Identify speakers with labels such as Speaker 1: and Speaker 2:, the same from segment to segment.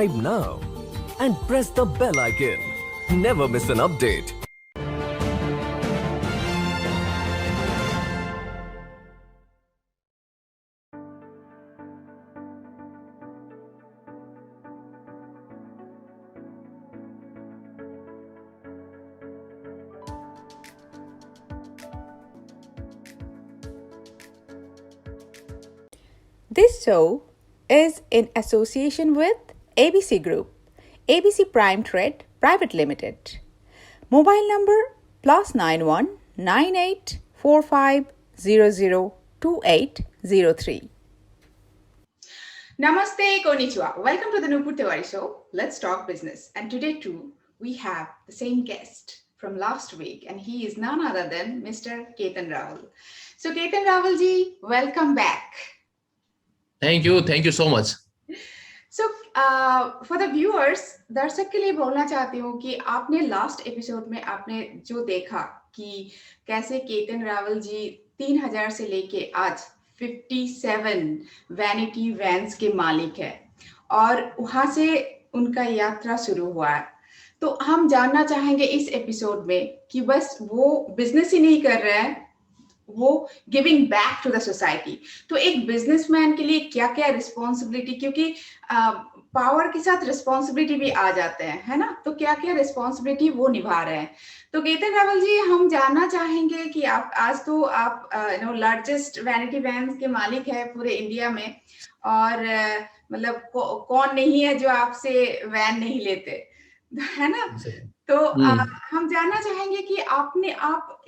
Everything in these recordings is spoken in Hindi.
Speaker 1: subscribe now and press the bell icon. Never miss an update.
Speaker 2: This show is in association with ABC Group, ABC Prime Trade Private Limited. Mobile number +91 9845 002803.
Speaker 3: Namaste, konnichiwa. Welcome to the Nupur Tiwari Show. Let's talk business. And today too, we have the same guest from last week, and he is none other than Mr. Ketan Rawal. So Ketan Rawal ji, welcome back.
Speaker 4: Thank you so much.
Speaker 3: So for the viewers, दर्शक के लिए बोलना चाहती हूँ कि आपने लास्ट एपिसोड में आपने जो देखा कि कैसे केतन रावल जी 3000 से लेके आज 57 वैनिटी वैन्स के मालिक है और वहां से उनका यात्रा शुरू हुआ है। तो हम जानना चाहेंगे इस एपिसोड में कि बस वो बिजनेस ही नहीं कर रहे हैं, वो giving back to the society. तो एक बिजनेसमैन के लिए क्या क्या रिस्पॉन्सिबिलिटी, क्योंकि पावर के साथ रिस्पॉन्सिबिलिटी भी आ जाते हैं, है ना, तो क्या क्या रिस्पॉन्सिबिलिटी वो निभा रहे हैं। तो केतन रावल जी, हम जानना चाहेंगे कि आप आज तो आप लार्जेस्ट वैनिटी वैन के मालिक है पूरे इंडिया में, और मतलब कौन नहीं है जो आपसे वैन नहीं लेते, है ना। तो हम जानना चाहेंगे कि आप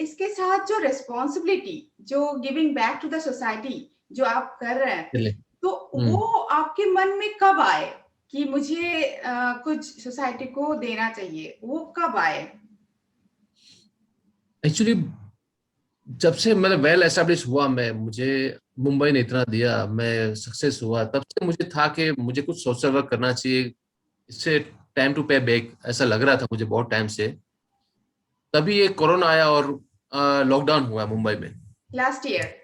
Speaker 3: इसके साथ जो रिस्पॉन्सिबिलिटी, जो giving back to the society जो आप कर रहे हैं, तो वो आपके मन में कब आए कि मुझे कुछ सोसाइटी को देना चाहिए, वो कब आए?
Speaker 4: एक्चुअली जब से मैंने वेल एस्टेब्लिश हुआ, मुझे मुंबई ने इतना दिया, मैं सक्सेस हुआ, तब से मुझे था कि मुझे कुछ सोशल वर्क करना चाहिए। इससे टाइम टू पे बैक ऐसा लग रहा था मुझे बहुत टाइम से। तभी ये कोरोना आया और लॉकडाउन हुआ मुंबई में
Speaker 3: लास्ट ईयर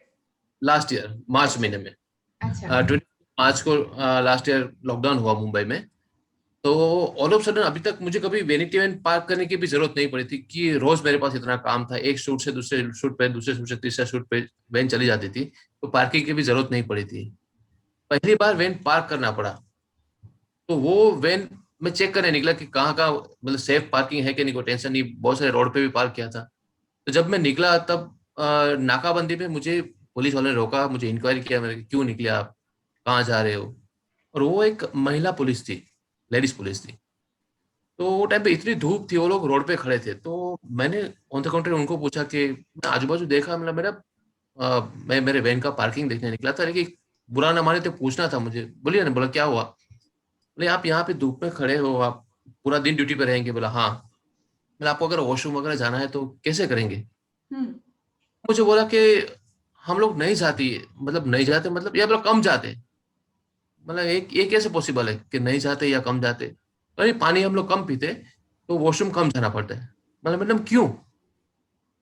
Speaker 4: मार्च महीने में।
Speaker 3: अच्छा।
Speaker 4: 20 मार्च को लास्ट ईयर लॉकडाउन हुआ मुंबई में। तो ऑल ऑफ सडन अभी तक मुझे कभी वैनिटी वैन पार्क करने की भी जरूरत नहीं पड़ी थी कि रोज मेरे पास इतना काम था, एक शूट से दूसरे शूट पे, दूसरे शूट से तीसरा शूट पे वैन चली जाती थी, तो पार्किंग की भी जरूरत नहीं पड़ी थी। पहली बार वैन पार्क करना पड़ा, तो वो वैन मैं चेक करने निकला कि कहाँ कहाँ मतलब सेफ पार्किंग है कि नहीं, कोई टेंशन नहीं, बहुत सारे रोड पे भी पार्क किया था। तो जब मैं निकला तब नाकाबंदी पे मुझे पुलिस वाले ने रोका, मुझे इंक्वायरी किया, मैंने क्यों निकले आप, कहाँ जा रहे हो। और वो एक महिला पुलिस थी, लेडीज पुलिस थी। तो वो टाइम पे इतनी धूप थी, वो लोग रोड पे खड़े थे। तो मैंने ऑन द काउंटर उनको पूछा कि मैं आजू बाजू देखा, मतलब मैं मेरे वैन का पार्किंग देखने निकला था, लेकिन बुरा ना माने तो पूछना था मुझे। बोलिए ना, बोला क्या हुआ, बोले आप यहाँ पे धूप में खड़े हो, आप पूरा दिन ड्यूटी पे रहेंगे। बोला हाँ। बोला आपको अगर वॉशरूम वगैरह जाना है तो कैसे करेंगे। मुझे बोला कि हम लोग नहीं जाती, मतलब नहीं जाते, मतलब या बोला कम जाते, मतलब ये कैसे पॉसिबल है कि नहीं जाते या कम जाते। अरे पानी हम लोग कम पीते तो वॉशरूम कम जाना पड़ता है। मतलब क्यों।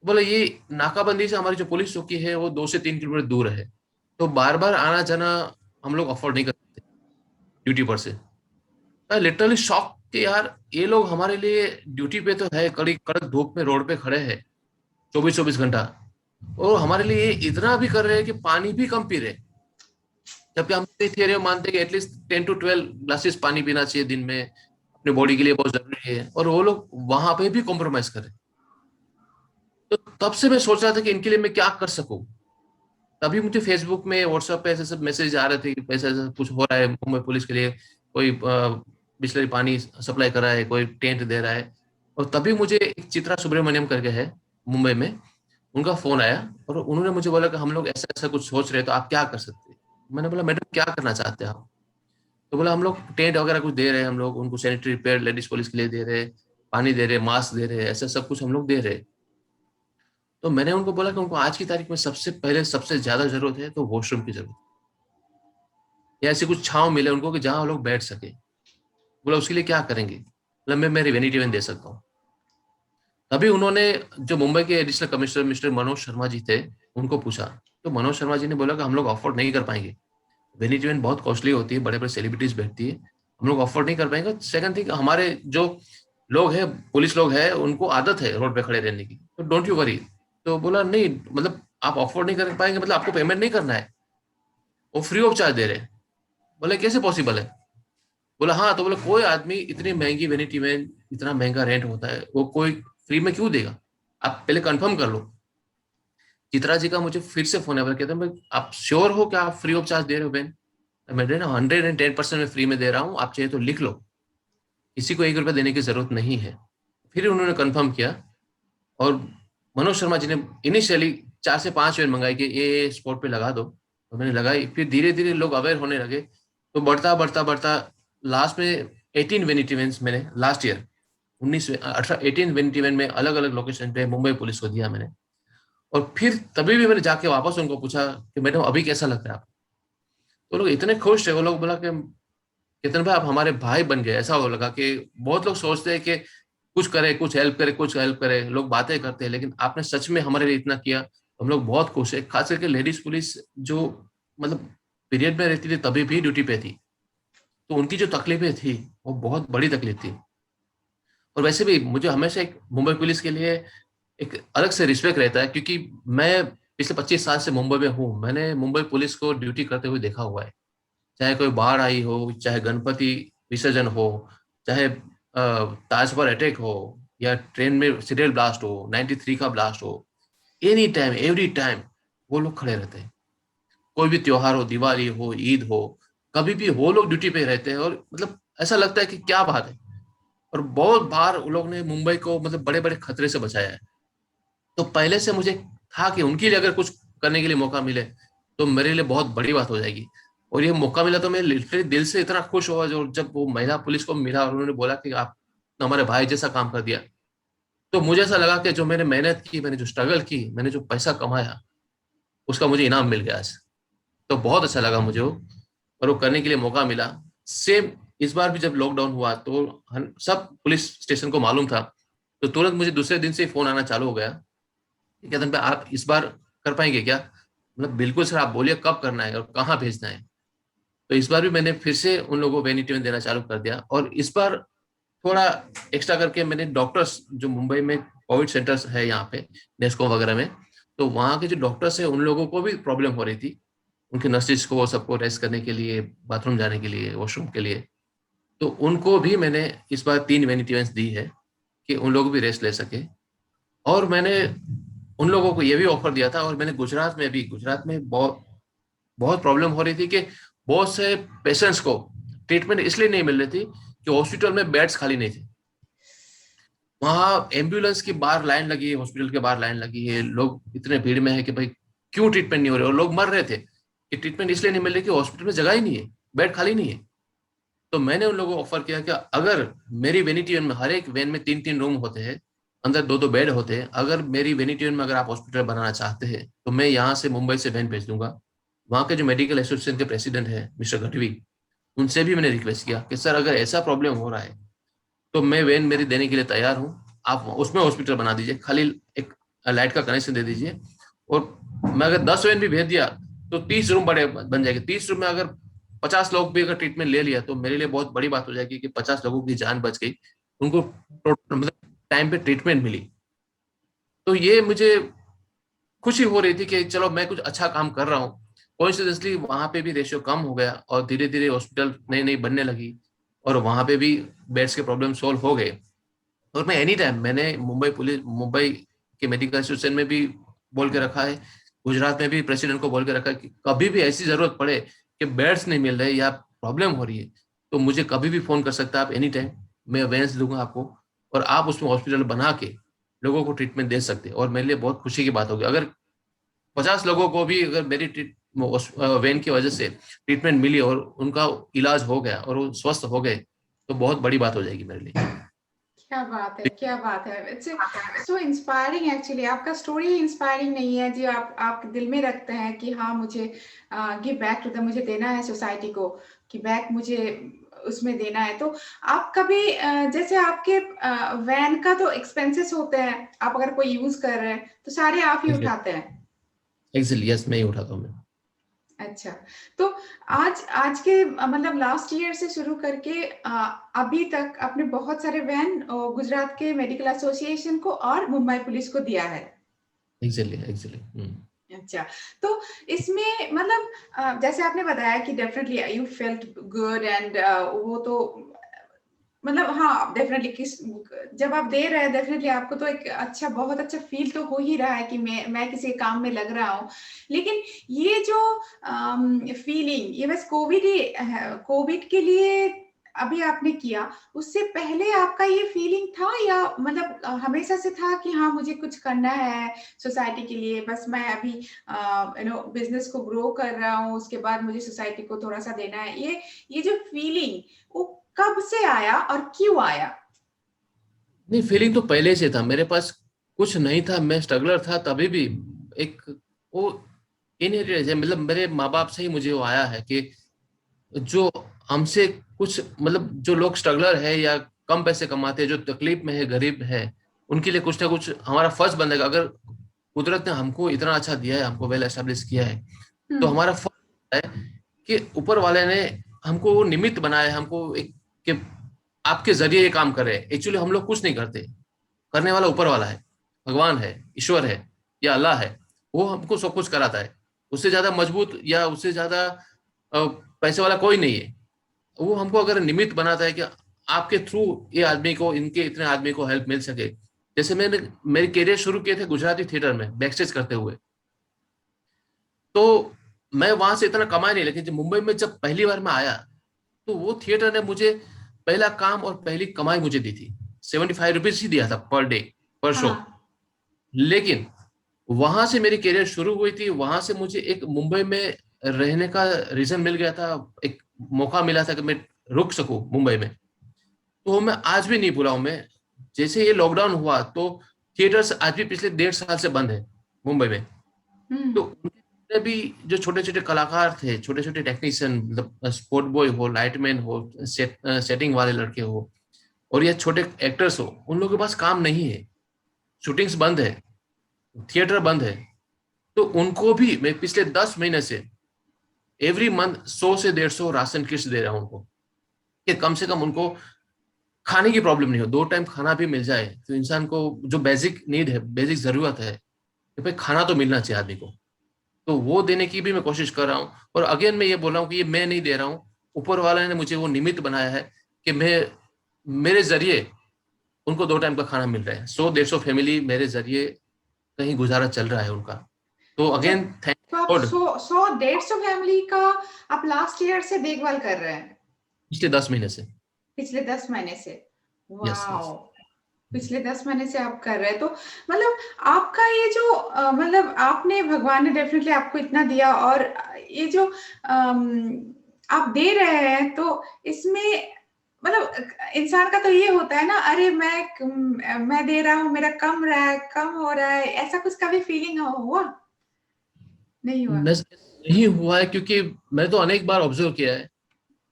Speaker 4: बोले ये नाकाबंदी से हमारी जो पुलिस चौकी है वो 2 से 3 किलोमीटर दूर है, तो बार बार आना जाना हम लोग अफोर्ड नहीं कर सकते ड्यूटी पर से। लिटरली शॉक कि यार ये लोग हमारे लिए ड्यूटी पे तो है, कड़ी कड़क धूप में रोड पे खड़े हैं 24-24 घंटा, और हमारे लिए इतना भी कर रहे हैं कि पानी भी कम पी रहे। जबकि हम थियरी में मानते हैं कि एटलीस्ट 10 to 12 ग्लासेस पानी पीना चाहिए दिन में, अपने बॉडी के लिए बहुत जरूरी है, और वो लोग वहां पे भी कॉम्प्रोमाइज करें। तो तब से मैं सोच रहा था कि इनके लिए मैं क्या कर सकूं। तभी मुझे फेसबुक में, व्हाट्सएप पे ऐसे सब मैसेज आ रहे थे कि ऐसा ऐसा कुछ हो रहा है मुंबई पुलिस के लिए, कोई बिस्लरी पानी सप्लाई कर रहा है, कोई टेंट दे रहा है। और तभी मुझे एक चित्रा सुब्रमण्यम करके है मुंबई में, उनका फोन आया और उन्होंने मुझे बोला कि हम लोग ऐसा ऐसा कुछ सोच रहे हैं, तो आप क्या कर सकते हैं। मैंने बोला मैडम क्या करना चाहते हैं आप। तो बोला हम लोग टेंट वगैरह कुछ दे रहे हैं, हम लोग उनको सैनिटरी पैड लेडीज पुलिस के लिए दे रहे हैं, पानी दे रहे हैं, मास्क दे रहे हैं, ऐसा सब कुछ हम लोग दे रहे हैं। तो मैंने उनको बोला कि उनको आज की तारीख में सबसे पहले सबसे ज्यादा जरूरत है तो वॉशरूम की जरूरत, या ऐसी कुछ छांव मिले उनको कि जहां वो लोग बैठ सके। बोला उसके लिए क्या करेंगे। बोला मैं मेरी वैनिटी वैन दे सकता हूँ। तभी उन्होंने जो मुंबई के additional commissioner mister Manoj Sharma ji थे उनको पूछा, तो मनोज शर्मा जी ने बोला कि हम लोग अफोर्ड नहीं कर पाएंगे, वैनिटी वैन बहुत कॉस्टली होती है, बड़े बड़े सेलिब्रिटीज बैठती है, हम लोग अफोर्ड नहीं कर पाएंगे। सेकंड थिंग, हमारे जो लोग हैं, पुलिस लोग हैं, उनको आदत है रोड पे खड़े रहने की, तो डोंट यू वरी। तो बोला नहीं, मतलब आप अफोर्ड नहीं कर पाएंगे, मतलब आपको पेमेंट नहीं करना है, वो फ्री ऑफ चार्ज दे रहे हैं। बोले कैसे पॉसिबल है? बोला हाँ। तो बोला कोई आदमी इतनी महंगी वेनिटी में, इतना महंगा रेंट होता है, वो कोई फ्री में क्यों देगा? आप पहले कंफर्म कर लो। चित्रा जी का मुझे फिर से फोन आया, कहते हैं भाई आप श्योर हो कि आप फ्री ऑफ चार्ज दे रहे हो बहन? मैं ना 110% में फ्री में दे रहा हूँ, आप चाहिए तो लिख लो, किसी को 1 रुपया देने की जरूरत नहीं है। फिर उन्होंने कंफर्म किया, और मनोज शर्मा जी ने इनिशियली 4 से 5 वेन मंगाई कि ये स्पॉट पे लगा दो, तो मैंने लगाई। फिर धीरे धीरे लोग अवेयर होने लगे, तो बढ़ता बढ़ता बढ़ता लास्ट में 18 वेनिटी वैन्स मैंने लास्ट ईयर 18 वेनिटी वैन में अलग अलग लोकेशन पे मुंबई पुलिस को दिया मैंने। और फिर तभी भी मैंने जाके वापस उनको पूछा कि मैडम अभी कैसा लग रहा है आपको? तो लोग इतने खुश थे, वो लोग बोला कि केतन भाई आप हमारे भाई बन गए। ऐसा हो लगा कि बहुत लोग सोचते हैं कि कुछ करे, कुछ हेल्प करे, कुछ हेल्प करे, लोग बातें करते हैं, लेकिन आपने सच में हमारे लिए इतना किया, हम लोग बहुत खुश है। खास करके लेडीज पुलिस जो मतलब पीरियड में रहती थी तभी भी ड्यूटी पे थी, तो उनकी जो तकलीफें थी वो बहुत बड़ी तकलीफ थी। और वैसे भी मुझे हमेशा एक मुंबई पुलिस के लिए एक अलग से रिस्पेक्ट रहता है, क्योंकि मैं पिछले 25 साल से मुंबई में हूँ। मैंने मुंबई पुलिस को ड्यूटी करते हुए देखा हुआ है, चाहे कोई बाढ़ आई हो, चाहे गणपति विसर्जन हो, चाहे ताज पर अटैक हो, या ट्रेन में सीरियल ब्लास्ट हो, 93 का ब्लास्ट हो, एनी टाइम एवरी टाइम वो लोग खड़े रहते हैं। कोई भी त्योहार हो, दिवाली हो, ईद हो, कभी भी वो लोग ड्यूटी पे रहते हैं। और मतलब ऐसा लगता है कि क्या बात है। और बहुत बार उन लोग ने मुंबई को मतलब बड़े बड़े खतरे से बचाया है। तो पहले से मुझे था कि उनके लिए अगर कुछ करने के लिए मौका मिले तो मेरे लिए बहुत बड़ी बात हो जाएगी। और ये मौका मिला तो मैं लिटरली दिल से इतना खुश हुआ जो जब वो महिला पुलिस को मिला और उन्होंने बोला कि आप हमारे भाई जैसा काम कर दिया। तो मुझे ऐसा लगा कि जो मैंने मेहनत की, मैंने जो स्ट्रगल की, मैंने जो पैसा कमाया, उसका मुझे इनाम मिल गया आज। तो बहुत अच्छा लगा मुझे वो, और वो करने के लिए मौका मिला। सेम इस बार भी जब लॉकडाउन हुआ तो सब पुलिस स्टेशन को मालूम था, तो तुरंत मुझे दूसरे दिन से ही फोन आना चालू हो गया। कहते हैं आप इस बार कर पाएंगे क्या? मतलब बिल्कुल सर, आप बोलिए कब करना है और कहाँ भेजना है। तो इस बार भी मैंने फिर से उन लोगों को वेनिटी में देना चालू कर दिया। और इस बार थोड़ा एक्स्ट्रा करके मैंने डॉक्टर्स जो मुंबई में कोविड सेंटर्स है यहाँ पे नेस्को वगैरह में, तो वहाँ के जो डॉक्टर्स है उन लोगों को भी प्रॉब्लम हो रही थी, उनके नर्सिस को सबको रेस्ट करने के लिए, बाथरूम जाने के लिए, वॉशरूम के लिए। तो उनको भी मैंने इस बार 3 वेनिटी वैन्स दी है कि उन लोग भी रेस्ट ले सके। और मैंने उन लोगों को ये भी ऑफर दिया था, और मैंने गुजरात में बहुत बहुत प्रॉब्लम हो रही थी कि बहुत से पेशेंट्स को ट्रीटमेंट इसलिए नहीं मिल रही थी कि हॉस्पिटल में बेड्स खाली नहीं थे। वहाँ एम्बुलेंस की बाहर लाइन लगी है, हॉस्पिटल के बाहर लाइन लगी है, लोग इतने भीड़ में है कि भाई क्यों ट्रीटमेंट नहीं हो रहे, और लोग मर रहे थे कि ट्रीटमेंट इसलिए नहीं मिल रही कि हॉस्पिटल में जगह ही नहीं है, बेड खाली नहीं है। तो मैंने उन लोगों को ऑफर किया कि अगर मेरी वेनिटी वैन में, हर एक वैन में 3-3 रूम होते हैं, अंदर 2-2 बेड होते हैं, अगर मेरी वेनिटी वैन में अगर आप हॉस्पिटल बनाना चाहते हैं तो मैं यहाँ से मुंबई से वैन भेज दूंगा। वहाँ के जो मेडिकल एसोसिएशन के प्रेसिडेंट है मिस्टर गढ़वी, उनसे भी मैंने रिक्वेस्ट किया कि सर अगर ऐसा प्रॉब्लम हो रहा है तो मैं वैन मेरी देने के लिए तैयार हूँ, आप उसमें हॉस्पिटल बना दीजिए, खाली एक लाइट का कनेक्शन दे दीजिए। और मैं अगर 10 वैन भी भेज दिया तो 30 रूम बड़े बन जाएंगे। 30 रूम में अगर 50 लोग भी अगर ट्रीटमेंट ले लिया तो मेरे लिए बहुत बड़ी बात हो जाएगी कि 50 लोगों की जान बच गई, उनको मतलब टाइम पे ट्रीटमेंट मिली। तो ये मुझे खुशी हो रही थी कि चलो मैं कुछ अच्छा काम कर रहा हूँ। कोइंसिडेंटली वहां पे भी रेशियो कम हो गया और धीरे धीरे हॉस्पिटल नई नई बनने लगी, और वहां पे भी बेड्स के प्रॉब्लम सोल्व हो गए। और मैं एनी टाइम, मैंने मुंबई के मेडिकल एसोसिएशन में भी बोल के रखा है, गुजरात में भी प्रेसिडेंट को बोल के रखा है कि कभी भी ऐसी जरूरत पड़े कि बेड्स नहीं मिल रहे या प्रॉब्लम हो रही है तो मुझे कभी भी फोन कर सकता है आप, एनी टाइम। मैं वेंस दूंगा आपको, और आप उसमें हॉस्पिटल बना के लोगों को ट्रीटमेंट दे सकते हैं। और मेरे लिए बहुत खुशी की बात होगी अगर 50 लोगों को भी अगर मेरी वेन की वजह से ट्रीटमेंट मिली और उनका इलाज हो गया और वो स्वस्थ हो गए, तो बहुत बड़ी बात हो जाएगी मेरे लिए।
Speaker 3: क्या बात है, क्या बात है। It's so inspiring actually. आपका स्टोरी इंस्पायरिंग नहीं है जो आप दिल में रखते हैं कि हाँ मुझे गिव बैक टू द, मुझे देना है सोसाइटी को, कि बैक मुझे उसमें देना है। तो आप कभी जैसे आपके वैन का तो एक्सपेंसेस होते हैं, आप अगर कोई यूज कर रहे हैं तो सारे आप ही उठाते हैं?
Speaker 4: एक्चुअली यस, मैं ही उठाता हूँ मैं।
Speaker 3: अच्छा, तो आज आज के मतलब लास्ट ईयर से शुरू करके अभी तक आपने बहुत सारे वैन गुजरात के मेडिकल एसोसिएशन को और मुंबई पुलिस को दिया है।
Speaker 4: Exactly exactly.
Speaker 3: अच्छा, तो इसमें मतलब जैसे आपने बताया कि definitely you felt good and वो तो मतलब हाँ डेफिनेटली किस जब आप दे रहे हैं डेफिनेटली आपको तो एक अच्छा बहुत अच्छा फील तो हो ही रहा है कि मैं किसी काम में लग रहा हूँ। लेकिन ये जो फीलिंग ये बस कोविड ही कोविड के लिए अभी आपने किया, उससे पहले आपका ये फीलिंग था या मतलब हमेशा से था कि हाँ मुझे कुछ करना है सोसाइटी के लिए, बस मैं अभी बिजनेस को ग्रो कर रहा हूँ उसके बाद मुझे सोसाइटी को थोड़ा सा देना है, ये जो फीलिंग वो कब से आया और क्यों आया?
Speaker 4: नहीं, फीलिंग तो पहले से था मेरे पास। कुछ नहीं था, मैं स्ट्रगलर था तभी भी। एक वो इनहेरिटेंस है, मतलब मेरे माँ बाप से ही मुझे वो आया है कि जो हमसे कुछ मतलब जो लोग स्ट्रगलर है या कम पैसे कमाते हैं, जो तकलीफ में है, गरीब है, उनके लिए कुछ ना कुछ हमारा फर्ज बनेगा। अगर कुदरत ने हमको इतना अच्छा दिया है, हमको वेल एस्टेब्लिश किया है, तो
Speaker 3: हम्म।
Speaker 4: हमारा फर्ज है कि ऊपर वाले ने हमको वो निमित्त बनाया है, हमको एक कि आपके जरिए ये काम करे। एक्चुअली हम लोग कुछ नहीं करते, करने वाला ऊपर वाला है, भगवान है, ईश्वर है या अल्लाह है। वो हमको सब कुछ कराता है। उससे ज्यादा मजबूत या उससे ज्यादा पैसे वाला कोई नहीं है। वो हमको अगर निमित्त बनाता है कि आपके थ्रू ये आदमी को, इनके इतने आदमी को हेल्प मिल सके। जैसे मैंने मेरे करियर शुरू किए थे गुजराती थिएटर में बैक स्टेज करते हुए, तो मैं वहां से इतना कमाया नहीं, लेकिन जब मुंबई में जब पहली बार मैं आया तो वो थिएटर ने मुझे पहला काम और पहली कमाई मुझे दी थी। 75 रुपीज ही दिया था पर डे, पर शो।
Speaker 3: हाँ।
Speaker 4: लेकिन वहां से मेरी करियर शुरू हुई थी, वहां से मुझे एक मुंबई में रहने का रीजन मिल गया था, एक मौका मिला था कि मैं रुक सकूं मुंबई में। तो मैं आज भी नहीं भूला हूं मैं। जैसे ये लॉकडाउन हुआ तो थिएटर्स आज भी पिछले 1.5 साल से बंद है मुंबई में।
Speaker 3: हम्म।
Speaker 4: तो उनमें भी जो छोटे छोटे कलाकार थे, छोटे छोटे टेक्नीशियन, मतलब स्पोर्ट बॉय हो, लाइटमैन हो, सेटिंग वाले लड़के हो, और ये छोटे एक्टर्स हो, उन लोगों के पास काम नहीं है। शूटिंग्स बंद है, थिएटर बंद है। तो उनको भी मैं पिछले 10 महीने से एवरी मंथ 100 से 150 राशन किट्स दे रहा हूं उनको, कि कम से कम उनको खाने की प्रॉब्लम नहीं हो, 2 टाइम खाना भी मिल जाए। तो इंसान को जो बेसिक नीड है, बेसिक जरूरत है कि भाई खाना तो मिलना चाहिए आदमी को, तो वो देने की भी मैं कोशिश कर रहा हूँ। और अगेन मैं ये बोल रहा हूँ कि ये मैं नहीं दे रहा हूँ, ऊपर वाले ने मुझे वो निमित्त बनाया है कि मैं, मेरे जरिए उनको 2 टाइम का खाना मिल रहा है। 100-150 फैमिली मेरे जरिए कहीं गुजारा चल रहा है उनका। तो
Speaker 3: अच्छा,
Speaker 4: अगेन थैंक
Speaker 3: तो आप
Speaker 4: गॉड।
Speaker 3: 100-150 फैमिली का आप लास्ट ईयर से देखभाल कर रहे हैं?
Speaker 4: पिछले 10 महीने से।
Speaker 3: पिछले 10 महीने से?
Speaker 4: Yes yes.
Speaker 3: वाओ! पिछले 10 महीने से आप कर रहे हैं, तो मतलब आपका ये जो मतलब आपने भगवान ने डेफिनेटली आपको इतना दिया और ये जो आप दे रहे हैं तो इसमें मतलब इंसान का तो ये होता है ना, अरे मैं दे रहा हूँ, मेरा कम रहा है, कम हो रहा है, ऐसा कुछ कभी फीलिंग हुआ? नहीं हुआ?
Speaker 4: नहीं हुआ है, क्योंकि मैं तो अनेक बार ऑब्जर्व किया है,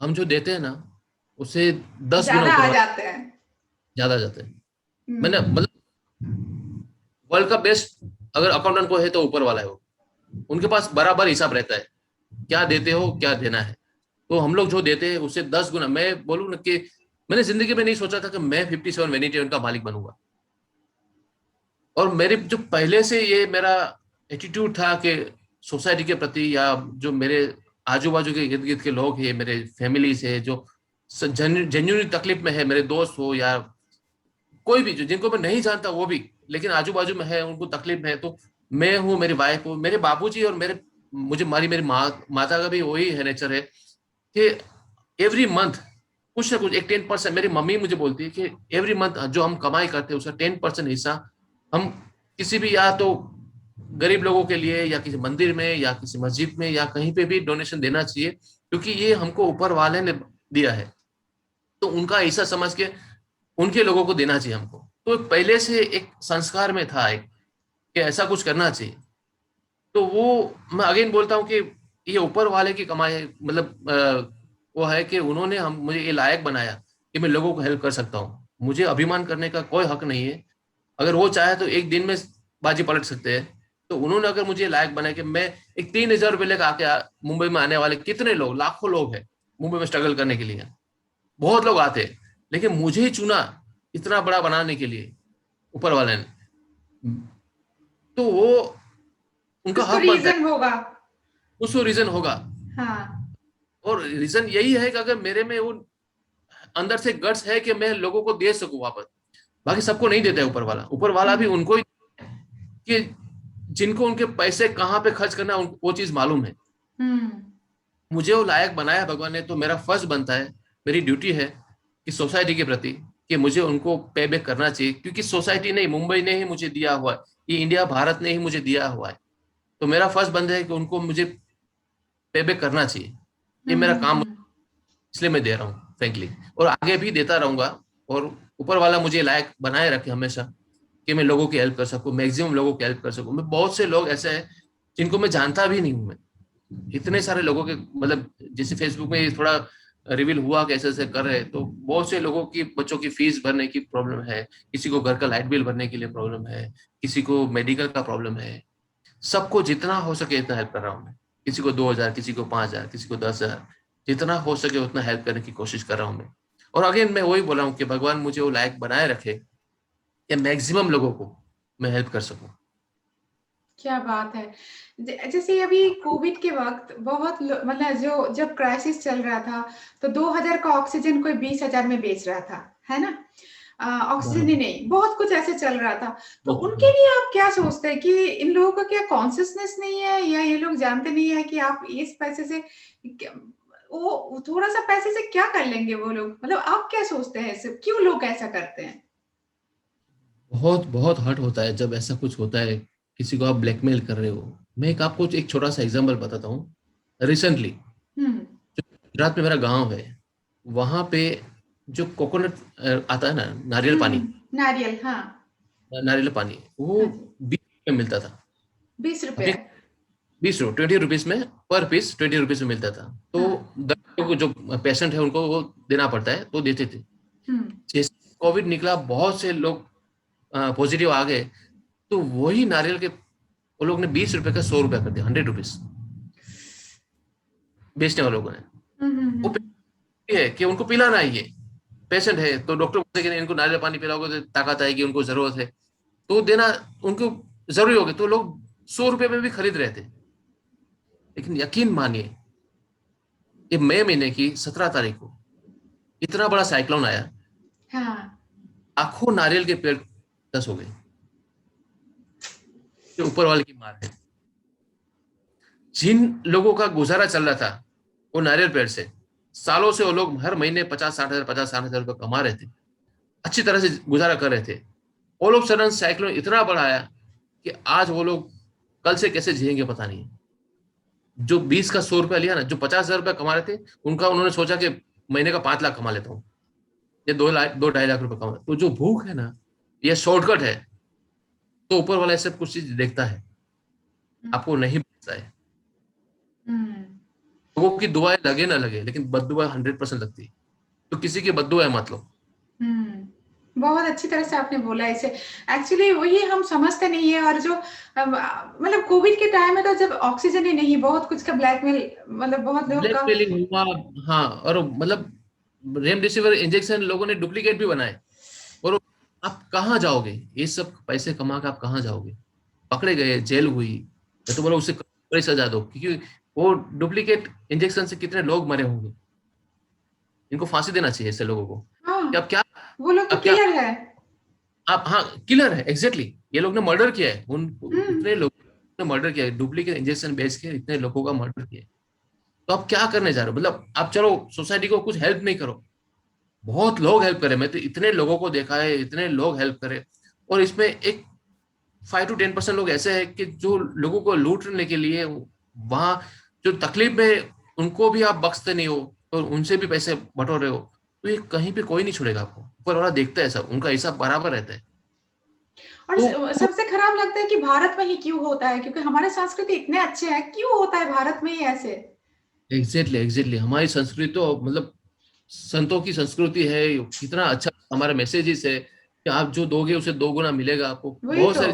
Speaker 4: हम जो देते हैं ना उससे 10 गुना
Speaker 3: ज़्यादा
Speaker 4: ऊपर
Speaker 3: आ
Speaker 4: वाले
Speaker 3: जाते हैं।
Speaker 4: ज्यादा जाते हैं। मैंने
Speaker 3: हुँ।
Speaker 4: मतलब वर्ल्ड का बेस्ट अगर अकाउंटेंट को है तो ऊपर वाला है वो। उनके पास बराबर हिसाब रहता है, क्या देते हो क्या देना है। तो हम लोग जो देते हैं उससे 10 गुना। मैं बोलूँ ना कि मैंने जिंदगी में नहीं सोचा था कि मैं 57 वैनिटी का मालिक बनूंगा। और मेरे जो पहले से ये मेरा एटीट्यूड था कि सोसाइटी के प्रति, या जो मेरे आजू बाजू के इर्द गिर्द के लोग हैं, मेरे फैमिली से जो जेन्युइन तकलीफ में है, मेरे दोस्त हो या कोई भी जो जिनको मैं नहीं जानता वो भी, लेकिन आजू बाजू में है, उनको तकलीफ है, तो मैं हूँ, मेरी वाइफ हो, मेरे बाबूजी और मेरे मुझे मेरी माता का भी वही है, नेचर है कि एवरी मंथ कुछ ना कुछ एक 10%। मेरी मम्मी मुझे बोलती है कि एवरी मंथ जो हम कमाई करते हैं उसका 10% हिस्सा हम किसी भी, या तो गरीब लोगों के लिए, या किसी मंदिर में, या किसी मस्जिद में, या कहीं पे भी डोनेशन देना चाहिए, क्योंकि ये हमको ऊपर वाले ने दिया है। तो उनका हिस्सा समझ के उनके लोगों को देना चाहिए हमको। तो पहले से एक संस्कार में था एक कि ऐसा कुछ करना चाहिए। तो वो मैं अगेन बोलता हूँ कि ये ऊपर वाले की कमाई, मतलब वो है कि उन्होंने हम मुझे ये लायक बनाया कि मैं लोगों को हेल्प कर सकता हूँ। मुझे अभिमान करने का कोई हक नहीं है। अगर वो चाहे तो एक दिन में बाजी पलट सकते हैं, तो उन्होंने अगर मुझे लायक बनाया कि मैं एक 3,000 रुपये लेकर आके मुंबई में आने वाले कितने लोग, लाखों लोग हैं मुंबई में स्ट्रगल करने के लिए, बहुत लोग आते हैं, लेकिन मुझे ही चुना इतना बड़ा बनाने के लिए ऊपर वाले ने, तो वो उनका
Speaker 3: कुछ तो
Speaker 4: हक बनता है,
Speaker 3: रीजन होगा।
Speaker 4: कुछ तो रीजन होगा।
Speaker 3: हाँ।
Speaker 4: और रीजन यही है कि अगर मेरे में वो अंदर से गट्स है कि मैं लोगों को दे सकूं वापस, बाकी सबको नहीं देता है ऊपर वाला, ऊपर वाला भी उनको ही कि जिनको उनके पैसे कहाँ पे खर्च करना वो चीज मालूम है।
Speaker 3: हम्म।
Speaker 4: मुझे वो लायक बनाया भगवान ने, तो मेरा फर्ज बनता है, मेरी ड्यूटी है कि सोसाइटी के प्रति कि मुझे उनको पे बैक करना चाहिए, क्योंकि सोसाइटी नहीं, मुंबई ने ही मुझे दिया हुआ है, ये इंडिया भारत ने ही मुझे दिया हुआ है, तो मेरा फर्ज बनता है कि उनको मुझे पे बैक करना चाहिए। ये मेरा काम, इसलिए मैं दे रहा हूँ फ्रेंकली, और आगे भी देता रहूंगा। और ऊपर वाला मुझे लायक बनाए रखे हमेशा कि मैं लोगों की हेल्प कर सकूं, मैक्सिमम लोगों की हेल्प कर सकूं। मैं बहुत से लोग ऐसे हैं जिनको मैं जानता भी नहीं हूं, मैं इतने सारे लोगों के, मतलब जैसे फेसबुक में थोड़ा रिवील हुआ कैसे ऐसे कर रहे हैं, तो बहुत से लोगों की बच्चों की फीस भरने की प्रॉब्लम है, किसी को घर का लाइट बिल भरने के लिए प्रॉब्लम है, किसी को मेडिकल का प्रॉब्लम है। सबको जितना हो सके इतना हेल्प कर रहा हूँ मैं, किसी को 2,000, किसी को 5,000, किसी को 10,000, जितना हो सके उतना हेल्प करने की कोशिश कर रहा हूँ मैं। और अगेन मैं वही बोल रहा हूँ कि भगवान मुझे वो लायक बनाए रखे कि मैक्सिमम लोगों को मैं हेल्प कर सकूं।
Speaker 3: क्या बात है। जैसे अभी कोविड के वक्त बहुत मतलब जो जब क्राइसिस चल रहा था, तो 2000 का ऑक्सीजन कोई 20,000 में बेच रहा था, है ना? ऑक्सीजन ही
Speaker 4: बराबर।
Speaker 3: नहीं, बहुत कुछ ऐसे चल रहा था। तो उनके
Speaker 4: बहुत।
Speaker 3: लिए आप क्या सोचते हैं कि इन लोगों का क्या कॉन्शियसनेस नहीं है, या ये लोग जानते नहीं है कि आप इस पैसे से वो थोड़ा सा पैसे से क्या कर लेंगे वो लोग? मतलब आप क्या सोचते हैं इससे, क्यों लोग ऐसा करते हैं?
Speaker 4: बहुत बहुत हर्ट होता है जब ऐसा कुछ होता है, किसी को आप ब्लैकमेल कर रहे हो। मैं एक आपको एक छोटा सा एग्जांपल बताता हूँ। रिसेंटली
Speaker 3: हम्म।
Speaker 4: गुजरात में मेरा गांव है, वहां पे जो कोकोनट आता है ना, नारियल पानी,
Speaker 3: नारियल, हाँ।
Speaker 4: नारियल पानी वो
Speaker 3: हाँ जी।
Speaker 4: 20 में मिलता था।
Speaker 3: 20 रुपए।
Speaker 4: अभी 20 रुपीज में पर पीस, 20 रुपीज में मिलता था। तो
Speaker 3: हाँ।
Speaker 4: 10 लोग जो पेशेंट है उनको वो देना पड़ता है, तो देते थे।
Speaker 3: हम्म।
Speaker 4: जैसे कोविड निकला, बहुत से लोग पॉजिटिव आ गए, तो वही नारियल के वो लोग ने 20 रुपए का 100 रुपया कर दिया, 100 रुपीज बेचने वाले लोगों ने।
Speaker 3: हम्म।
Speaker 4: वो ये है कि उनको पिलाना है, ये पेशेंट है, तो डॉक्टर बोलते हैं कि इनको नारियल पानी पिलाओगे तो ताकत आएगी, उनको जरूरत है, तो देना उनको जरूरी हो गया, तो लोग 100 रुपये में भी खरीद रहे थे। लेकिन यकीन मानिए, ये मई महीने की 17 तारीख को इतना बड़ा साइक्लोन आया,
Speaker 3: हाँ।
Speaker 4: लाखों नारियल के पेड़ दस हो गए। जो ऊपर वाले की मार है, जिन लोगों का गुजारा चल रहा था वो नारियल पेड़ से, सालों से वो लोग हर महीने 50-60 हजार, 50-60 हजार रुपये कमा रहे थे, अच्छी तरह से गुजारा कर रहे थे। ऑल ऑफ सडन साइक्लोन इतना बड़ा आया कि आज वो लोग कल से कैसे जिएंगे पता नहीं। जो 20 का 100 रुपया लिया ना, जो 50 हजार रुपया कमा रहे थे, उनका उन्होंने सोचा कि महीने का 5 लाख कमा लेता हूँ, ये 2 लाख 2-2.5 लाख रुपए कमा। तो जो भूख है ना, ये शॉर्टकट है, तो ऊपर वाला सब कुछ चीज देखता है, आपको नहीं पता है।
Speaker 3: हम्म।
Speaker 4: लोगों की दुआएं लगे ना लगे, लेकिन बद्दुआ 100% लगती है, तो किसी की बद्दुआ मत लो।
Speaker 3: बहुत अच्छी तरह से आपने बोला इसे। एक्चुअली वही हम समझते नहीं है, और जो मतलब कोविड के टाइम में तो जब ऑक्सीजन ही नहीं, बहुत कुछ का ब्लैकमेल, मतलब बहुत लोग का।
Speaker 4: ब्लैकमेलिंग हुआ। हाँ, और मतलब रेमडेसिविर इंजेक्शन लोगों ने डुप्लीकेट भी बनाए। और आप कहाँ जाओगे, ये सब पैसे कमा के आप कहाँ जाओगे? पकड़े गए, जेल हुई, मैं तो बोला उससे बड़ी सजा दो, क्योंकि वो डुप्लीकेट इंजेक्शन से कितने लोग मरे होंगे। इनको फांसी देना चाहिए ऐसे लोगों को। कि
Speaker 3: हाँ,
Speaker 4: अब क्या,
Speaker 3: वो लोग तो
Speaker 4: अब क्या
Speaker 3: किलर है।
Speaker 4: आप, हाँ किलर है एग्जैक्टली। ये लोग ने मर्डर किया है, उन
Speaker 3: हम्म।
Speaker 4: इतने लोग ने मर्डर किया है, डुप्लीकेट इंजेक्शन बेच के इतने लोगों का मर्डर किया है। तो आप क्या करने जा रहे हो? मतलब आप चलो सोसाइटी को कुछ हेल्प नहीं करो, बहुत लोग हेल्प करे, मैं तो इतने लोगों को देखा है, इतने लोग हेल्प करे। और इसमें एक 5 to 10% लोग ऐसे हैं कि जो लोगों को लूटने के लिए वहां जो तकलीफ में, उनको भी आप बख्शते नहीं हो, और उनसे भी पैसे बटोर रहे हो। तो ये कहीं पे कोई नहीं छोड़ेगा आपको, ऊपर वाला देखता है सब, उनका हिसाब बराबर रहता है।
Speaker 3: और
Speaker 4: तो
Speaker 3: सबसे खराब लगता है कि भारत में ही क्यों होता है, क्योंकि हमारे संस्कृति इतने अच्छे हैं, क्यों होता है भारत में ही ऐसे?
Speaker 4: एग्जैक्टली एग्जैक्टली, हमारी संस्कृति तो मतलब संतों की संस्कृति है, कितना अच्छा हमारा मैसेजेस है कि आप जो दोगे उसे 2 गुना मिलेगा आपको,
Speaker 3: वही
Speaker 4: बहुत
Speaker 3: तो।
Speaker 4: सारी।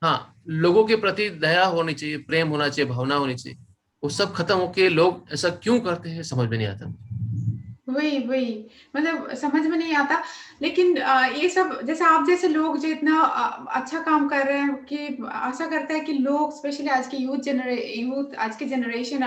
Speaker 4: हाँ, लोगों के प्रति दया होनी चाहिए, प्रेम होना चाहिए, भावना होनी चाहिए। वो सब खत्म होके लोग ऐसा क्यों करते हैं समझ में नहीं आता।
Speaker 3: वही मतलब समझ में नहीं आता। लेकिन ये सब जैसे आप जैसे लोग जो इतना अच्छा काम कर रहे हैं कि आशा करता है कि लोग स्पेशली आज के यूथ आज के जनरेशन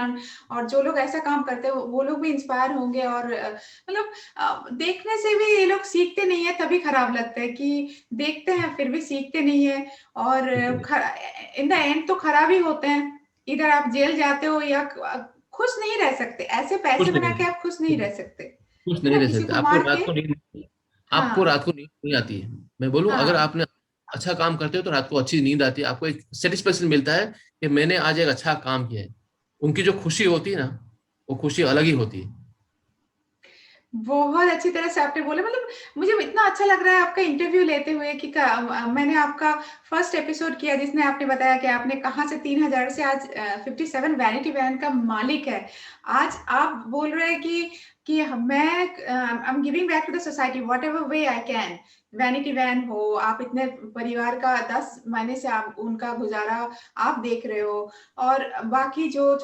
Speaker 3: और जो लोग ऐसा काम करते हैं वो लोग भी इंस्पायर होंगे। और मतलब देखने से भी ये लोग सीखते नहीं है, तभी खराब लगता है कि देखते हैं फिर भी सीखते नहीं है। और इन द एंड तो खराब ही होते हैं। इधर आप जेल जाते हो या खुश नहीं रह सकते, ऐसे
Speaker 4: कुछ
Speaker 3: पैसे बना
Speaker 4: नहीं,
Speaker 3: के आप खुश नहीं रह सकते,
Speaker 4: कुछ
Speaker 3: है
Speaker 4: नहीं
Speaker 3: ना?
Speaker 4: रह
Speaker 3: किसी
Speaker 4: सकते।
Speaker 3: को मार के।
Speaker 4: आपको
Speaker 3: हाँ,
Speaker 4: रात को नींद नहीं आती है। मैं बोलूं, अगर
Speaker 3: हाँ।
Speaker 4: आपने अच्छा काम करते हो तो रात को अच्छी नींद आती है, आपको एक सेटिस्फेक्शन मिलता है कि मैंने आज एक अच्छा काम किया है। उनकी जो खुशी होती है ना, वो खुशी अलग ही होती है।
Speaker 3: बहुत अच्छी तरह से आपने बोला। मतलब मुझे इतना अच्छा लग रहा है आपका इंटरव्यू लेते हुए कि मैंने आपका फर्स्ट एपिसोड किया जिसमें आपने बताया कि आपने कहाँ से 3,000 से आज 57 वैनिटी वैन का मालिक है। आज आप बोल रहे हैं कि मैं I am giving back to the society whatever way I can. Vanity van हो, आप इतने परिवार का 10 महीने से आप उनका गुजारा आप देख रहे हो, और बाकी जो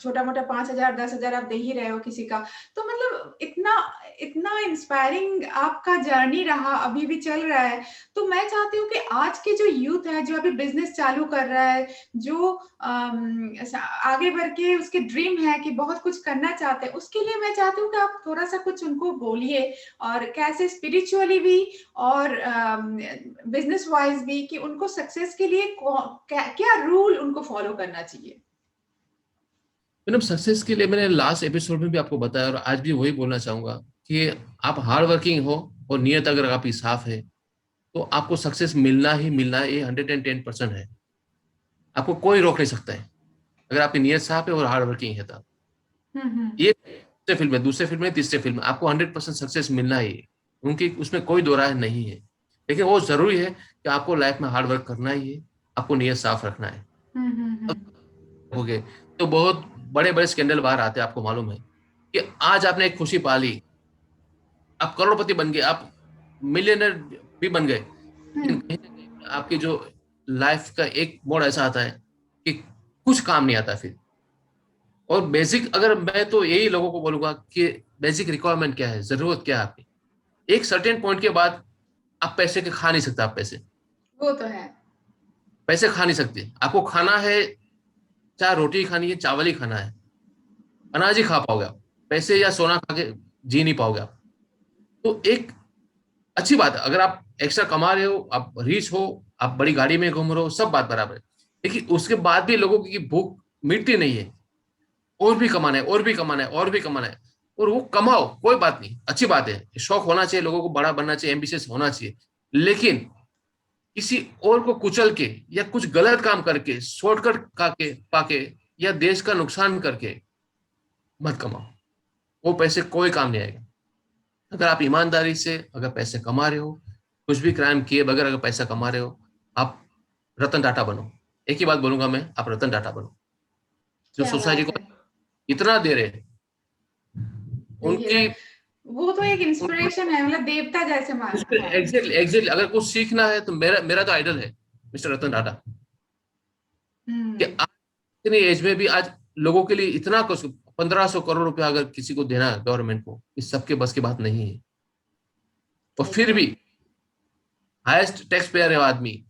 Speaker 3: छोटा मोटा 5,000 10,000 आप दे ही रहे हो किसी का। तो मतलब इतना इतना इंस्पायरिंग आपका जर्नी रहा, अभी भी चल रहा है। तो मैं चाहती हूँ कि आज के जो यूथ है जो अभी बिजनेस चालू कर रहा है, जो आगे बढ़ के उसके ड्रीम है कि बहुत कुछ करना चाहते हैं, उसके लिए मैं चाहती हूँ कि आप थोड़ा सा कुछ उनको बोलिए, और कैसे स्पिरिचुअली भी और बिजनेस वाइज भी, कि उनको सक्सेस के लिए क्या रूल उनको फॉलो करना चाहिए।
Speaker 4: मैडम, सक्सेस के लिए मैंने लास्ट एपिसोड में भी आपको बताया और आज भी वही बोलना चाहूंगा कि आप हार्ड वर्किंग हो और नियत अगर आपकी साफ है तो आपको सक्सेस मिलना ही मिलना है। ये 110% है। आपको कोई रोक नहीं सकता है अगर आपकी नियत साफ है और हार्ड वर्किंग है। तब
Speaker 3: हम्म।
Speaker 4: ये तीसरे फिल्म है, दूसरे फिल्म है, तीसरे फिल्म है, आपको 100% सक्सेस मिलना ही है। उनकी उसमें कोई दो राय नहीं है। लेकिन वो जरूरी है कि आपको लाइफ में हार्ड वर्क करना ही है, आपको नियत साफ रखना है।
Speaker 3: हम्म।
Speaker 4: हो गए तो बहुत बड़े बड़े स्कैंडल बाहर आते हैं। आपको मालूम है कि आज आपने एक खुशी पाली, आप करोड़पति बन गए, आप मिलियनर भी बन गए, लेकिन
Speaker 3: हम्म।
Speaker 4: कहीं ना कहीं आपकी जो लाइफ का एक मोड़ ऐसा आता है कि कुछ काम नहीं आता फिर। और बेसिक, अगर मैं तो यही लोगों को बोलूंगा कि बेसिक रिक्वायरमेंट क्या है, जरूरत क्या है आपकी। एक सर्टेन पॉइंट के बाद आप पैसे के खा नहीं सकते। आप पैसे
Speaker 3: वो तो है।
Speaker 4: पैसे खा नहीं सकते। आपको खाना है, चाहे रोटी खानी है, चावल ही खाना है, अनाज ही खा पाओगे आप। पैसे या सोना खा के जी नहीं पाओगे आप। तो एक अच्छी बात है अगर आप एक्स्ट्रा कमा रहे हो, आप रिच हो, आप बड़ी गाड़ी में घूम रहे हो, सब बात बराबर है। लेकिन उसके बाद भी लोगों की भूख मिटती नहीं है। और भी कमाना है, और भी कमाना है, और भी कमाना है। और वो कमाओ, कोई बात नहीं, अच्छी बात है, शौक होना चाहिए, लोगों को बड़ा बनना चाहिए, एम्बिशियस होना चाहिए। लेकिन किसी और को कुचल के या कुछ गलत काम करके, शॉर्टकट काके पाके या देश का नुकसान करके मत कमाओ। वो पैसे कोई काम नहीं आएगा। अगर आप ईमानदारी से अगर पैसे कमा रहे हो, कुछ भी क्राइम किए बगैर अगर पैसा कमा रहे हो, आप रतन टाटा बनो। एक ही बात बोलूंगा मैं, आप रतन टाटा बनो। जो
Speaker 3: क्या
Speaker 4: सोसाइटी
Speaker 3: बात
Speaker 4: को
Speaker 3: है।
Speaker 4: इतना दे रहे हैं,
Speaker 3: देखिए
Speaker 4: उनकी
Speaker 3: ना, वो तो एक
Speaker 4: उनको
Speaker 3: इंस्पिरेशन है, मतलब देवता जैसे मान, हाँ।
Speaker 4: एग्जैक्टली एग्जैक्टली अगर कुछ सीखना है तो मेरा मेरा तो आइडल है मिस्टर रतन टाटा। कि
Speaker 3: हम्म।
Speaker 4: आज इतनी एज में भी आज लोगों के लिए इतना कुछ, 1,500 करोड़ रुपया अगर किसी को देना है गवर्नमेंट को, इस सबके बस की बात नहीं है। और फिर भी
Speaker 3: एग्जैक्ट।
Speaker 4: हाईएस्ट टैक्स पेयर है आदमी,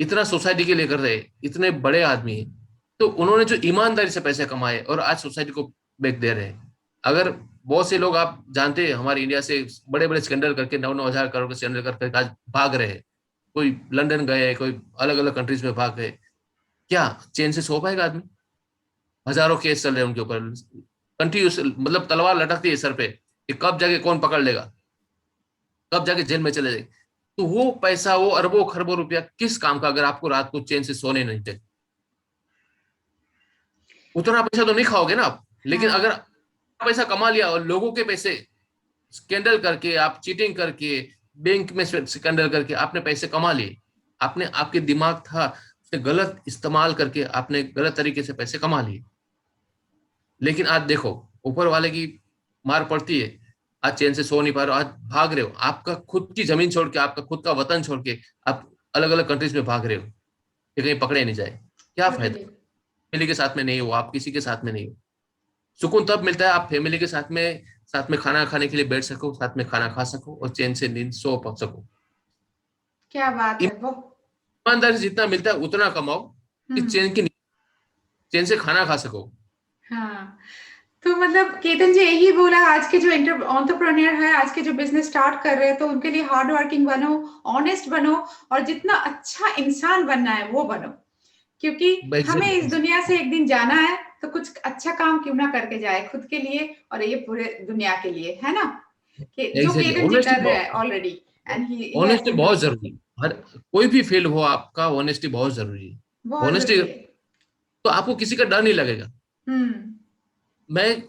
Speaker 4: इतना सोसाइटी के लिए कर रहे, इतने बड़े आदमी हैं। तो उन्होंने जो ईमानदारी से पैसे कमाए और आज सोसाइटी को बैक दे रहे हैं। अगर बहुत से लोग आप जानते हैं हमारे इंडिया से बड़े बड़े स्कैंडल करके 9,000 करोड़ के स्कैंडल करके आज भाग रहे हैं, कोई लंदन गए, कोई अलग अलग कंट्रीज में भाग गए, क्या चेन से सो पाएगा आदमी? हजारों केस चल रहे हैं उनके ऊपर, कंटिन्यूस, मतलब तलवार लटकती है सर पे कि कब जाके कौन पकड़ लेगा, कब जाके जेल में चले जाएंगे। तो वो पैसा, वो अरबों खरबों रुपया किस काम का, अगर आपको रात को चैन से सोने नहीं दे? उतना पैसा तो नहीं खाओगे ना आप। लेकिन अगर
Speaker 3: हाँ।
Speaker 4: पैसा कमा लिया और लोगों के पैसे स्कैंडल करके, आप चीटिंग करके, बैंक में स्कैंडल करके आपने पैसे कमा लिए, आपने, आपके दिमाग था उसने गलत इस्तेमाल करके आपने गलत तरीके से पैसे कमा लिए। लेकिन आज देखो, ऊपर वाले की मार पड़ती है, आज चैन से सो नहीं पा रहे हो, आज भाग रहे हो, आपका खुद की जमीन छोड़ के, आपका खुद का वतन छोड़ के आप अलग अलग कंट्रीज में भाग रहे हो। कि कहीं पकड़े नहीं जाए। क्या फायदा,
Speaker 3: टोटली।
Speaker 4: फैमिली के साथ में नहीं हो, आप किसी के साथ में नहीं हो। सुकून तब मिलता है आप फैमिली के साथ में खाना खाने के लिए बैठ सको, साथ में खाना खा सको और चैन से नींद सो पा सको।
Speaker 3: क्या बात है वो।
Speaker 4: ईमानदारी से जितना मिलता है उतना कमाओ कि
Speaker 3: हम्म।
Speaker 4: चैन से खाना खा सको।
Speaker 3: हाँ, तो मतलब केतन जी यही बोला, आज के जो एंटरप्रेन्योर है, आज के जो बिजनेस स्टार्ट कर रहे हैं, तो उनके लिए हार्ड वर्किंग बनो, ऑनेस्ट बनो, और जितना अच्छा इंसान बनना है वो बनो, क्योंकि हमें इस
Speaker 4: एग्जैक्टली
Speaker 3: दुनिया से एक दिन जाना है, तो कुछ अच्छा काम क्यों ना करके जाए खुद के लिए और ये पूरे दुनिया के लिए, है ना? कि जो
Speaker 4: एग्जैक्टली
Speaker 3: केतन जी
Speaker 4: ऑनेस्टी
Speaker 3: कर रहे हैं already, and he has
Speaker 4: honesty
Speaker 3: to do.
Speaker 4: बहुत जरूरी है। हर कोई भी फील्ड हो आपका, ऑनेस्टी बहुत जरूरी है।
Speaker 3: बहुत
Speaker 4: ऑनेस्टी
Speaker 3: जरूरी है।
Speaker 4: तो आपको किसी का डर नहीं लगेगा।
Speaker 3: हम्म।
Speaker 4: मैं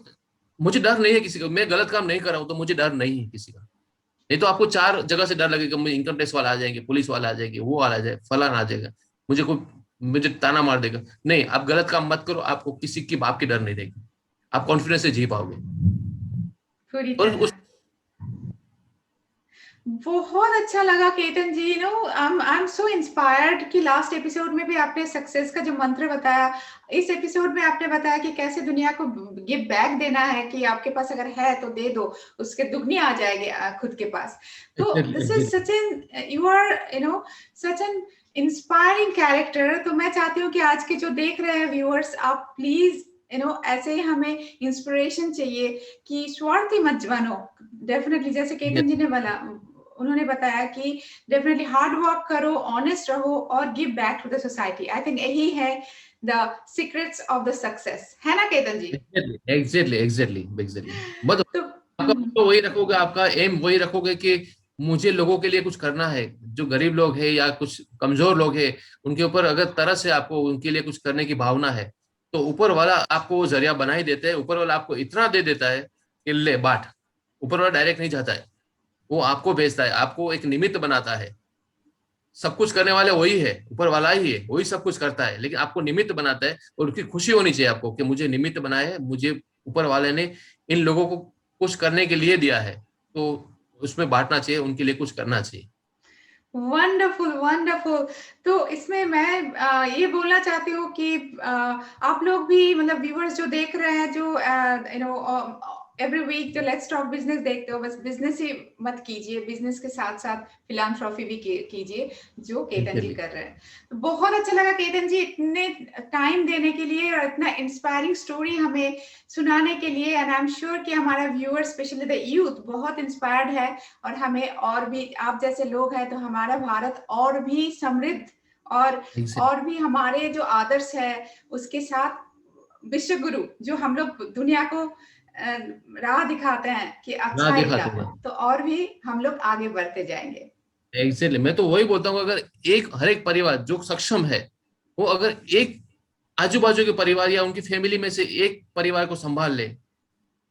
Speaker 4: मुझे डर नहीं है किसी का, मैं गलत काम नहीं कर रहा हूं तो मुझे डर नहीं है किसी का। नहीं तो आपको चार जगह से डर लगेगा, मुझे इनकम टैक्स वाला आ जाएंगे, पुलिस वाला आ जाएंगे, वो वाला आ जाएगा, फलाना आ जाएगा, मुझे ताना मार देगा। नहीं, आप गलत काम मत करो, आपको किसी की बाप की डर नहीं रहेगी, आप कॉन्फिडेंस से जी पाओगे।
Speaker 3: पूरी
Speaker 4: और उस
Speaker 3: तरह। बहुत अच्छा लगा Ketan ji, no I am so inspired कि लास्ट एपिसोड में भी आपने सक्सेस का जो मंत्र बताया, इस एपिसोड में आपने बताया कि कैसे दुनिया को गिव बैक देना है, कि आपके पास अगर है तो दे दो, उसके दुगनी आ जाएगी खुद के पास। तो this is such an, you are you know such an inspiring character. तो मैं चाहती हूँ कि आज के जो देख रहे हैं व्यूअर्स, आप प्लीज ऐसे ही हमें इंस्पिरेशन चाहिए कि स्वार्थी मत बनो। डेफिनेटली जैसे केतन जी ने बोला, उन्होंने बताया कि डेफिनेटली हार्ड वर्क करो, ऑनेस्ट रहो और give back to the society. I think यही है the secrets of the success, है ना Ketan ji?
Speaker 4: Exactly exactly exactly. मतलब
Speaker 3: तो
Speaker 4: आपका तो वही रखोगे, आपका एम वही रखोगे कि मुझे लोगों के लिए कुछ करना है। जो गरीब लोग हैं या कुछ कमजोर लोग हैं, उनके ऊपर अगर तरस है, आपको उनके लिए कुछ करने की भावना है, तो ऊपर वाला आपको वो जरिया बना ही देता है। ऊपर वाला आपको इतना दे देता है कि ले बांट। ऊपर वाला डायरेक्ट नहीं जाता है, वो आपको भेजता है, आपको एक निमित्त बनाता है। सब कुछ करने वाले वही है, ऊपर वाला ही है, वही सब कुछ करता है, लेकिन आपको निमित्त बनाता है। और उसकी खुशी होनी चाहिए आपको कि मुझे निमित्त बनाया है, मुझे ऊपर वाले ने इन लोगों को कुछ करने के लिए दिया है, तो उसमें बांटना चाहिए, उनके लिए कुछ करना चाहिए।
Speaker 3: Wonderful wonderful. तो इसमें मैं ये बोलना चाहती हूँ कि आप लोग भी, मतलब व्यूअर्स जो देख रहे हैं, जो एवरी वीक जो लेट्स टॉक बिजनेस देखते हो, बस बिजनेस ही मत कीजिए, बिजनेस के साथ साथ फिलांथ्रॉफी भी कीजिए, जो केतन जी
Speaker 4: Exactly.
Speaker 3: कर रहे हैं। तो बहुत अच्छा लगा केतन जी, इतने टाइम देने के लिए और इतना इंस्पायरिंग स्टोरी हमें सुनाने के लिए। एंड आई एम श्योर कि हमारा व्यूअर, स्पेशली द यूथ, बहुत इंस्पायर्ड है, और हमें और भी आप जैसे लोग हैं तो हमारा भारत और भी समृद्ध,
Speaker 4: Exactly.
Speaker 3: और भी हमारे जो आदर्श है उसके साथ विश्व गुरु जो हम लोग दुनिया को राह दिखाते हैं कि
Speaker 4: ना
Speaker 3: अच्छाई का,
Speaker 4: दिखाते हैं।
Speaker 3: तो और भी हम लोग आगे बढ़ते जाएंगे।
Speaker 4: एग्जैक्टली, मैं तो वही बोलता हूँ, अगर हर एक परिवार जो सक्षम है, वो अगर एक आजू बाजू के परिवार या उनकी फैमिली में से एक परिवार को संभाल ले।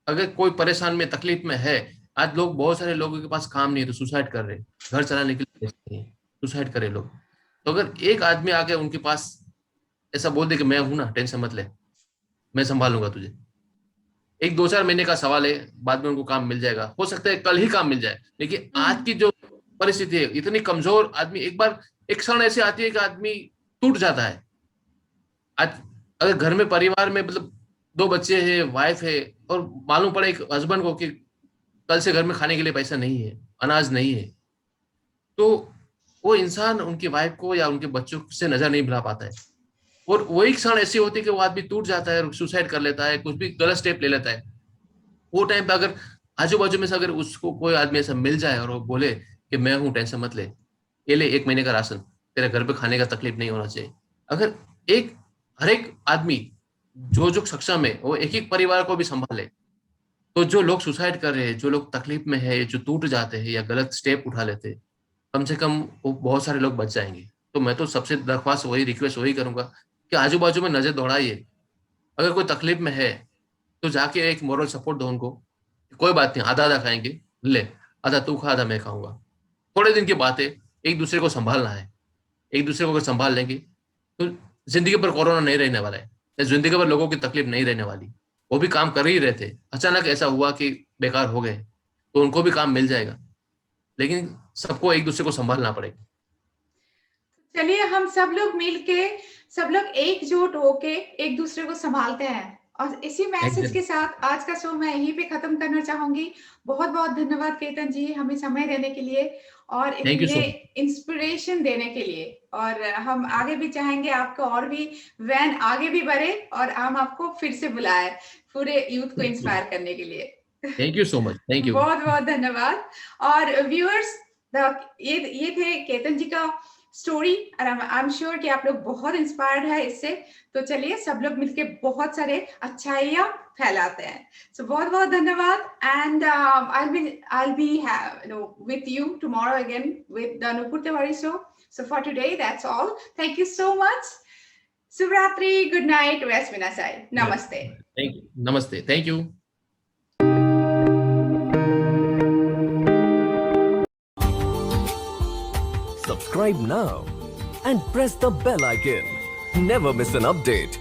Speaker 4: अगर कोई परेशान में तकलीफ में है, आज लोग बहुत सारे लोगों के पास काम नहीं है तो सुसाइड कर रहे हैं, घर चलाने के लिए पैसे नहीं है, सुसाइड करे लोग। तो अगर एक आदमी आके उनके पास ऐसा बोल दे कि मैं हूं ना, टेंशन मत ले, मैं संभालूंगा तुझे, एक दो चार महीने का सवाल है, बाद में उनको काम मिल जाएगा। हो सकता है कल ही काम मिल जाए, लेकिन आज की जो परिस्थिति है, इतनी कमजोर आदमी, एक बार एक क्षण ऐसी आती है कि आदमी टूट जाता है। आज अगर घर में परिवार में मतलब दो बच्चे हैं, वाइफ है, और मालूम पड़े एक हस्बैंड को कि कल से घर में खाने के लिए पैसा नहीं है, अनाज नहीं है, तो वो इंसान उनकी वाइफ को या उनके बच्चों से नजर नहीं मिला पाता है। और वही क्षण ऐसी होती है कि वो आदमी टूट जाता है, सुसाइड कर लेता है, कुछ भी गलत स्टेप ले लेता है। वो टाइम पे अगर आजू बाजू में से अगर उसको कोई आदमी ऐसा मिल जाए और वो बोले कि मैं हूं, टेंशन मत ले, ये ले एक महीने का राशन, तेरे घर पे खाने का तकलीफ नहीं होना चाहिए। अगर एक हर एक आदमी जो जो सक्षम है वो एक एक परिवार को भी संभाले, तो जो लोग सुसाइड कर रहे हैं, जो लोग तकलीफ में है, जो टूट जाते हैं या गलत स्टेप उठा लेते हैं, कम से कम वो बहुत सारे लोग बच जाएंगे। तो मैं तो सबसे दरख्वास्त वही, रिक्वेस्ट वही करूंगा कि आजू बाजू में नजर दौड़ाइए। अगर कोई तकलीफ में है तो जाके एक मोरल सपोर्ट दो उनको। कोई बात नहीं, आधा आधा खाएंगे, ले, आधा तू खा, आधा मैं खाऊंगा। थोड़े दिन की बात है, एक दूसरे को संभालना है। एक दूसरे को अगर संभाल लेंगे तो जिंदगी पर कोरोना नहीं रहने वाला है, या जिंदगी पर लोगों की तकलीफ नहीं रहने वाली। वो भी काम कर ही रहे थे, अचानक ऐसा हुआ कि बेकार हो गए, तो उनको भी काम मिल जाएगा, लेकिन सबको एक दूसरे को संभालना पड़ेगा।
Speaker 3: चलिए हम सब लोग मिलके, सब लोग एकजुट होके एक दूसरे को संभालते हैं। और इसी मैसेज
Speaker 4: Exactly.
Speaker 3: के साथ आज का शो मैं यहीं पे खत्म करना चाहूंगी। बहुत बहुत धन्यवाद केतन जी, हमें समय देने के लिए और
Speaker 4: Thank you
Speaker 3: इतने
Speaker 4: so much.
Speaker 3: इंस्पिरेशन देने के लिए। और हम आगे भी चाहेंगे आपका और भी वैन आगे भी बढ़े और हम आपको फिर से बुलाए पूरे यूथ को इंस्पायर करने के लिए।
Speaker 4: Thank you so much. Thank you.
Speaker 3: बहुत बहुत धन्यवाद। और व्यूअर्स, ये थे केतन जी का स्टोरी और आई एम श्योर कि आप लोग बहुत इंस्पायर्ड है इससे। तो चलिए सब लोग मिलके बहुत सारे अच्छाइयाँ फैलाते हैं। सो बहुत बहुत धन्यवाद and I'll be with you tomorrow again with the Nupur Tiwari show. So for today that's all. Thank you so much. Subratri, good night, Rasmina Sai. Namaste.
Speaker 4: Thank you. Namaste. Thank you.
Speaker 1: Subscribe now and press the bell icon. Never miss an update.